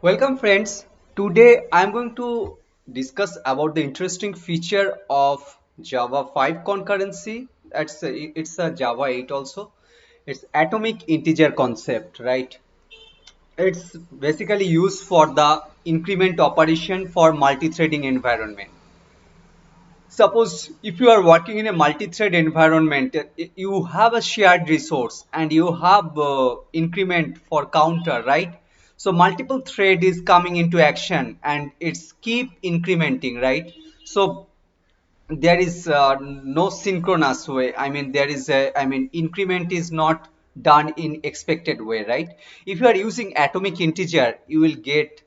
Welcome friends. Today I'm going to discuss about the interesting feature of Java 5 concurrency. It's a Java 8 also. It's atomic integer concept, right? It's basically used for the increment operation for multi-threading environment. Suppose if you are working in a multi-thread environment, you have a shared resource and you have increment for counter, right? So multiple thread is coming into action and it's keep incrementing, right? So there is no synchronous way. Increment is not done in expected way, right? If you are using atomic integer, you will get,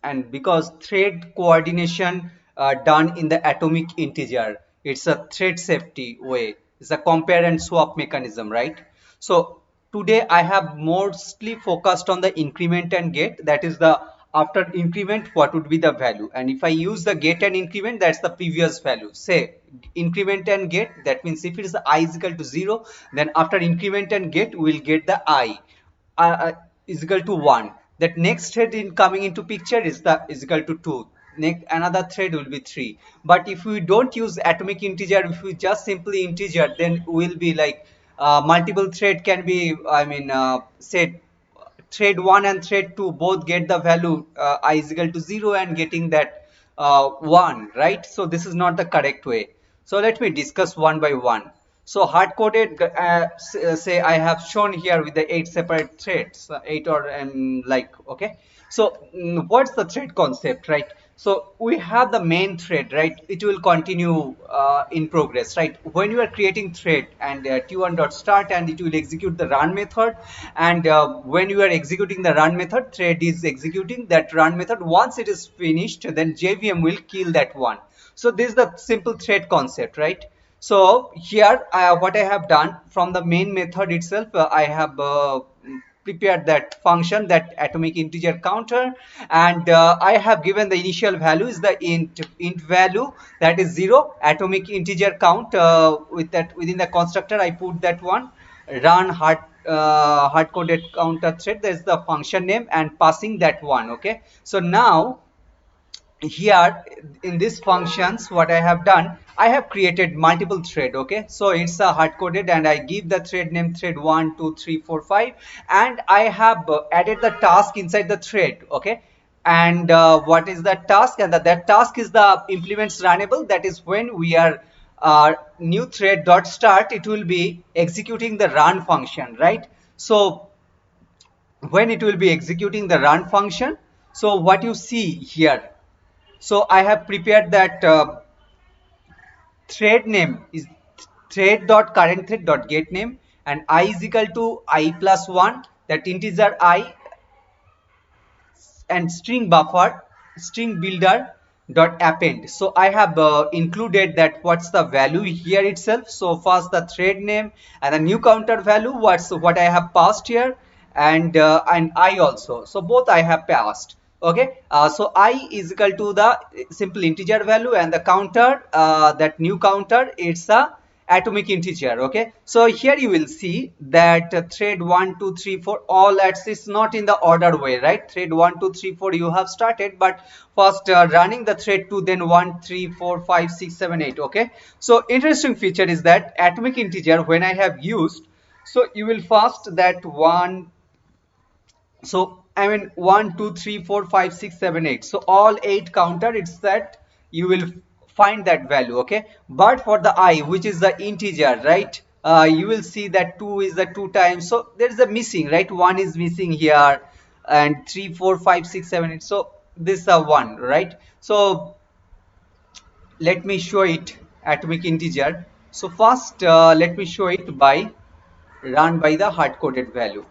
and because thread coordination done in the atomic integer, it's a thread safety way, it's a compare and swap mechanism, right? So today I have mostly focused on the increment and get, that is the after increment what would be the value, and if I use the get and increment, that's the previous value. Say increment and get, that means if it is I is equal to 0, then after increment and get we will get the I is equal to 1. That next thread in coming into picture is equal to 2. Next another thread will be 3. But if we don't use atomic integer, if we just simply integer, then we'll be like multiple thread can be, say thread 1 and thread 2 both get the value I is equal to 0 and getting that 1, right? So this is not the correct way. So let me discuss one by one. So hard coded, say I have shown here with the 8 separate threads, 8 or like, okay. So what's the thread concept, right? So we have the main thread, right? It will continue in progress, right? When you are creating thread and t1 dot start, and it will execute the run method, and when you are executing the run method, thread is executing that run method. Once it is finished, then JVM will kill that one. So this is the simple thread concept, right? So here what I have done from the main method itself, I have prepared that function, that atomic integer counter, and I have given the initial value is the int value, that is 0, atomic integer count. With that, within the constructor I put that one, run hard coded counter thread, that is the function name, and passing that one. Okay, so now here in these functions what I have done, I have created multiple thread. Okay, so it's a hard coded, and I give the thread name thread 1 2 3 4 5, and I have added the task inside the thread. Okay, and what is that task? And that task is the implements runnable, that is when we are new thread dot start, it will be executing the run function, right? So when it will be executing the run function, so what you see here, so I have prepared that thread name is thread dot current thread dot get name, and I is equal to I plus 1, that integer I, and string buffer string builder dot append. So I have included that what's the value here itself. So first the thread name and the new counter value, what I have passed here, and I also, so both I have passed. Okay, so I is equal to the simple integer value, and the counter, that new counter, it's a atomic integer. Okay, so here you will see that thread 1 2 3 4 all at, it's not in the order way, right? Thread 1 2 3 4 you have started, but first running the thread 2, then 1 3 4 5 6 7 8. Okay, so interesting feature is that atomic integer when I have used, so you will first that one, so I mean 1 2 3 4 5 6 7 8, so all 8 counter, it's that you will find that value. Okay, but for the I, which is the integer, right, you will see that 2 is the 2 times, so there is a missing, right? 1 is missing here, and 3 4 5 6 7 8, so this is a 1, right? So let me show it atomic integer. So first let me show it by run by the hard coded value.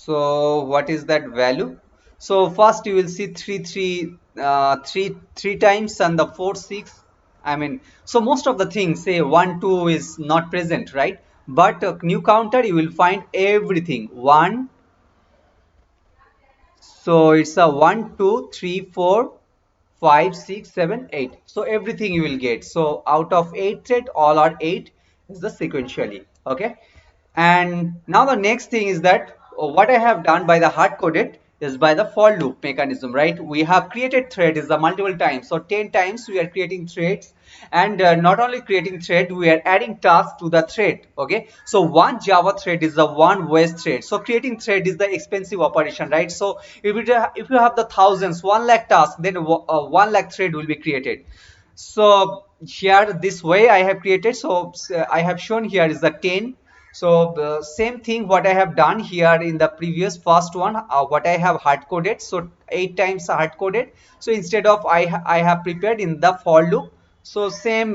So what is that value? So first you will see 3 times, and the 4 6. I mean, so most of the things, say 1 2 is not present, right? But new counter you will find everything 1. So it's a 1 2 3 4 5 6 7 8. So everything you will get. So out of 8 thread, all are 8 is the sequentially. Okay. And now the next thing is that what I have done by the hard coded is by the for loop mechanism, right? We have created thread is the multiple times. So 10 times we are creating threads, and not only creating thread, we are adding task to the thread. Okay. So one Java thread is the one waste thread. So creating thread is the expensive operation, right? So if you have the thousands, 1 lakh task, then 1 lakh thread will be created. So here this way I have created. So I have shown here is the 10. So the same thing what I have done here in the previous first one, what I have hard coded. So 8 times hard coded. So instead of I have prepared in the for loop. So same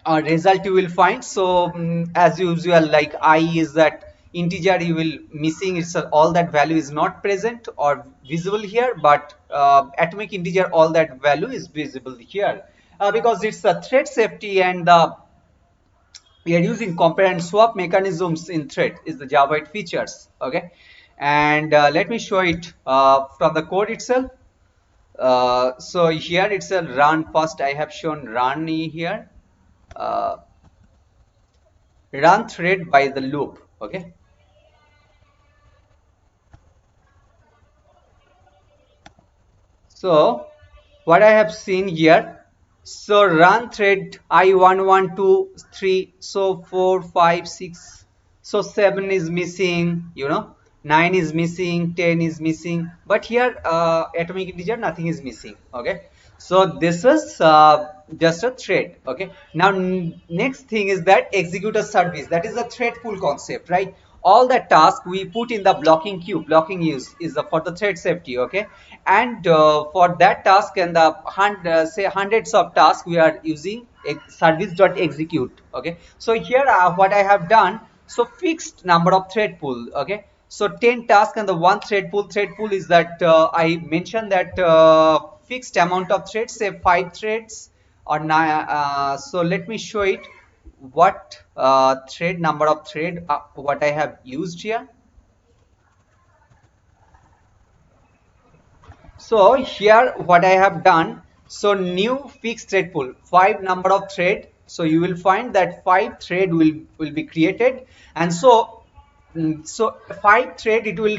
result you will find. So as usual, like I is that integer you will missing, it's all that value is not present or visible here, but atomic integer all that value is visible here, because it's a thread safety, and we are using compare and swap mechanisms in thread is the Java 8 features. Okay, and let me show it from the code itself. So here it's a run. First I have shown run here, uh, run thread by the loop. Okay, so what I have seen here, so run thread I 1 1 2 3, so 4 5 6, so 7 is missing, 9 is missing, 10 is missing, but here atomic integer nothing is missing. Okay, so this is just a thread. Okay, now next thing is that executor service, that is a thread pool concept, right? All the task we put in the blocking queue. Blocking is for the thread safety. Okay, and for that task and the say hundreds of tasks, we are using service.execute. Okay, so here what I have done, so fixed number of thread pool. Okay, so 10 tasks and the one thread pool. Thread pool is that I mentioned that fixed amount of threads, say 5 threads or 9. So let me show it what thread number of thread what I have used here. So here what I have done, so new fixed thread pool, 5 number of thread. So you will find that 5 thread will be created, and so 5 thread it will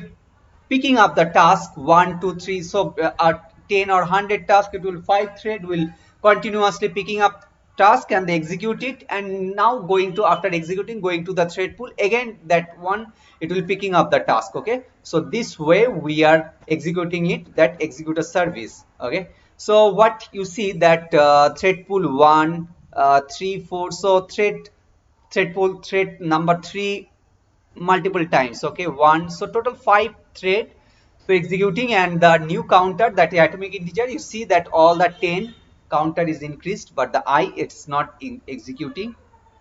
picking up the task 1 2 3. So 10 or 100 task, it will 5 thread will continuously picking up task and they execute it, and now going to, after executing, going to the thread pool again, that one it will picking up the task. Okay, so this way we are executing it, that executor service. Okay, so what you see that thread pool 1 3 4, so thread pool thread number 3 multiple times. Okay, one, so total 5 thread so executing, and the new counter, that atomic integer, you see that all the 10 counter is increased, but the I it's not in executing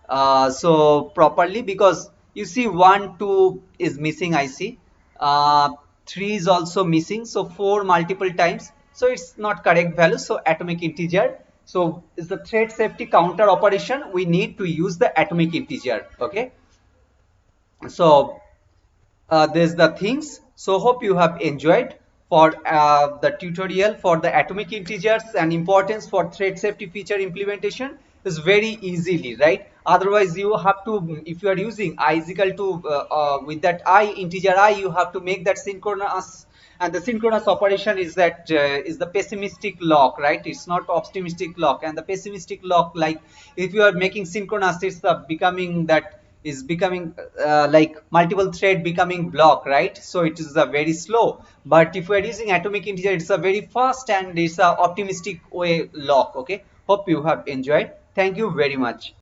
so properly, because you see 1 2 is missing, I see 3 is also missing, so 4 multiple times, so it's not correct value. So atomic integer, so is the thread safety counter operation, we need to use the atomic integer. Okay, so there's the things. So hope you have enjoyed for the tutorial for the atomic integers and importance for thread safety feature implementation is very easily, right? Otherwise you have to, if you are using I is equal to with that I integer I, you have to make that synchronous, and the synchronous operation is that is the pessimistic lock, right? It's not optimistic lock, and the pessimistic lock, like if you are making synchronous, it's becoming that is becoming like multiple thread becoming block, right? So it is a very slow, but if we are using atomic integer, it's a very fast and it's a optimistic way lock. Okay, hope you have enjoyed. Thank you very much.